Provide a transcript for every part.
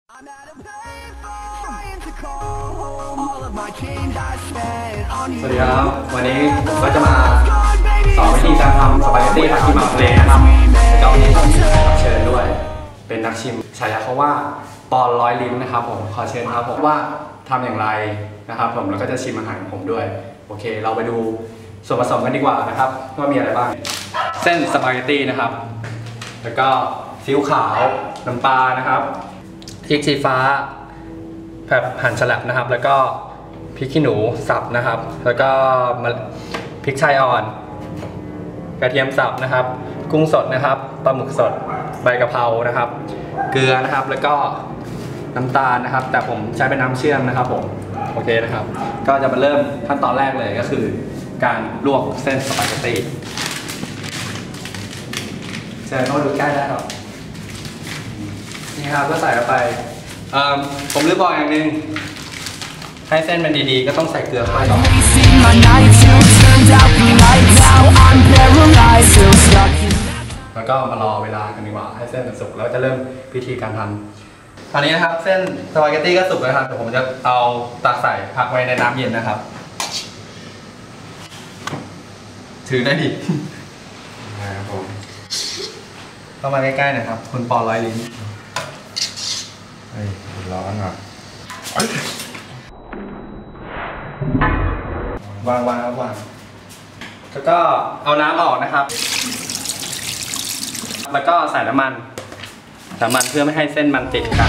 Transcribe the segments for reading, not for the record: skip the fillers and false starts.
สวัสดีครับวันนี้ผมก็จะมาสอนวิธีการทำสปาเกตตี้ผัดขี้เมาทะเลนะครับแล้ววันนี้ผมมีแขกรับเชิญด้วยเป็นนักชิมฉายาเขาว่าปอนร้อยลิ้นนะครับผมขอเชิญครับผมว่าทำอย่างไรนะครับผมแล้วก็จะชิมอาหารของผมด้วยโอเคเราไปดูส่วนผสมกันดีกว่านะครับว่ามีอะไรบ้างเส้นสปาเกตตี้นะครับแล้วก็ซีอิ๊วขาวน้ำปลานะครับพริกชี้ฟ้าแบบหั่นสลับนะครับแล้วก็พริกขี้หนูสับนะครับแล้วก็พริกไทยอ่อนกระเทียมสับนะครับกุ้งสดนะครับปลาหมึกสดใบกะเพรานะครับเกลือนะครับแล้วก็น้ำตาลนะครับแต่ผมใช้เป็นน้ำเชื่อมนะครับผมโอเคนะครับก็จะมาเริ่มขั้นตอนแรกเลยก็คือการลวกเส้นสปาเกตตี้เชิญเข้ามาดูใกล้ได้ครับนี่ครับก็ใส่เข้าไปผมลืมบอกอย่างหนึ่งให้เส้นมันดีๆก็ต้องใส่เกลือเข้าไปก่อนแล้วก็มารอเวลากันดีกว่าให้เส้นมันสุกแล้วจะเริ่มพิธีการทำตอนนี้นะครับเส้นสปาเกตตี้ก็สุกแล้วครับเดี๋ยวผมจะเอาตักใส่พักไว้ในน้ำเย็นนะครับถือได้ดินะครับผมเข้ามาใกล้ๆหน่อยครับคุณปอร้อยลิ้นร้อนอ่ะวางแล้วก็เอาน้ำออกนะครับแล้วก็ใส่น้ำมันเพื่อไม่ให้เส้นมันติดกัน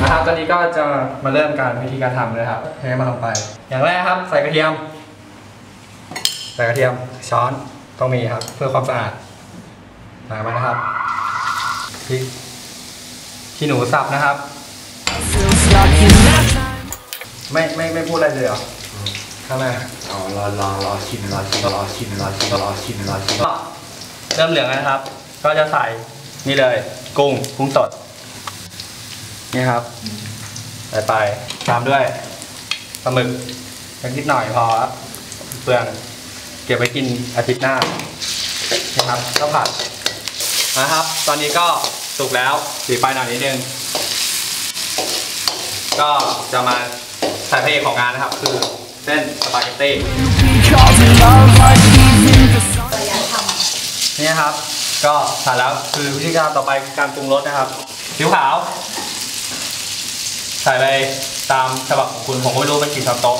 นะครับตอนนี้ก็จะมาเริ่มการวิธีการทำเลยครับเทมันลงไปอย่างแรกครับใส่กระเทียมช้อนต้องมีครับเพื่อความสะอาดใส่มานะครับพริกขี้หนูสับนะครับไม่พูดอะไรเลยเหรอข้างหน้ารอชิมเริ่มเหลืองแล้วนะครับก็จะใส่นี่เลยกุ้งสดนี่ครับใส่ไปตามด้วยปลาหมึกนิดหน่อยพอครับเปลืองเก็บไว้กินอาทิตย์หน้านะครับก็ผัดนะครับตอนนี้ก็สุกแล้วสีไฟหน่อยนิดนึงก็จะมาใส่พระเอกของงานนะครับคือเส้นสปาเกตตี้นี่ครับก็ใส่แล้วคือวิธีการต่อไปการปรุงรสนะครับซีอิ๊วขาวใส่ไปตามฉบับของคุณผมก็ไม่รู้เป็นกี่ช้อนโต๊ะ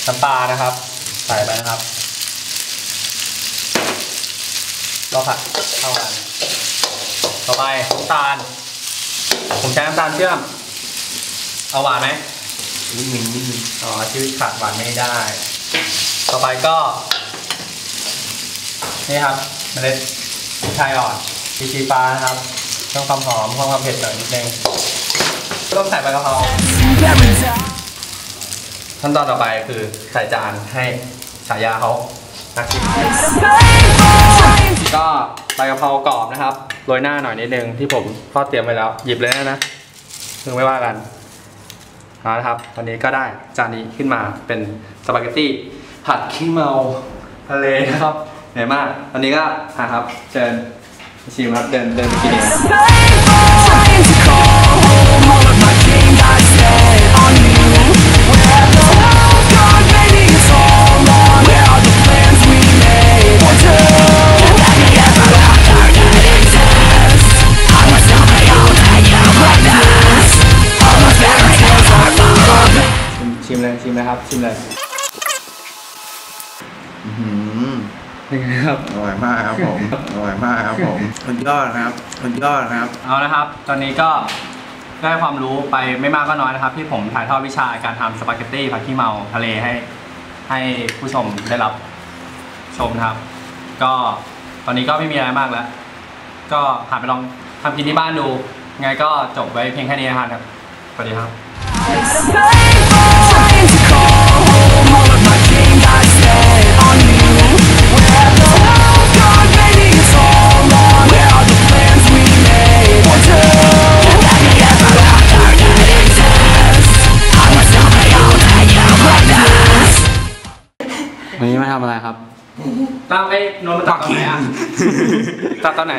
น้ำปลานะครับใส่ไปนะครับก็ผัดเข้ากันต่อไปน้ำตาลผมใช้น้ำตาลเชื่อมเอาหวานไหมนิดนึงอ๋อชีวิตขาดหวานไม่ได้ต่อไปก็นี่ครับเมล็ดพริกไทยอ่อนพริกชี้ฟ้านะครับเพิ่มความหอมเพิ่มความเผ็ดหน่อยนิดนึงต้องใส่ใบกะเพราขั้นตอนต่อไปคือใส่จานให้ฉายาเขานักชิมก็ใบกะเพรากรอบนะครับโรยหน้าหน่อยนิดนึงที่ผมทอดเตรียมไว้แล้วหยิบเลยนะคือไม่ว่ากันนะครับวันนี้ก็ได้จานนี้ขึ้นมาเป็นสปาเกตตี้ผัดขี้เมาทะเลนะครับเหนื่อยมากวันนี้ก็ครับเชิญชิมครับเดินไปกินเองชิมเลยครับชิมเลยนี่ครับอร่อยมากครับผมสุดยอดนะครับเอานะครับตอนนี้ก็ได้ความรู้ไปไม่มากก็น้อยนะครับที่ผมถ่ายทอดวิชาการทำสปาเกตตี้ผัดขี้เมาทะเลให้ผู้ชมได้รับชมนะครับก็ตอนนี้ก็ไม่มีอะไรมากแล้วก็หัดไปลองทำกินที่บ้านดูไงก็จบไว้เพียงแค่นี้นะครับสวัสดีครับวันนี้มาทำอะไรครับตั้งไอ้นนท์มาตัดตอนไหนอ่ะตัดตอนไหน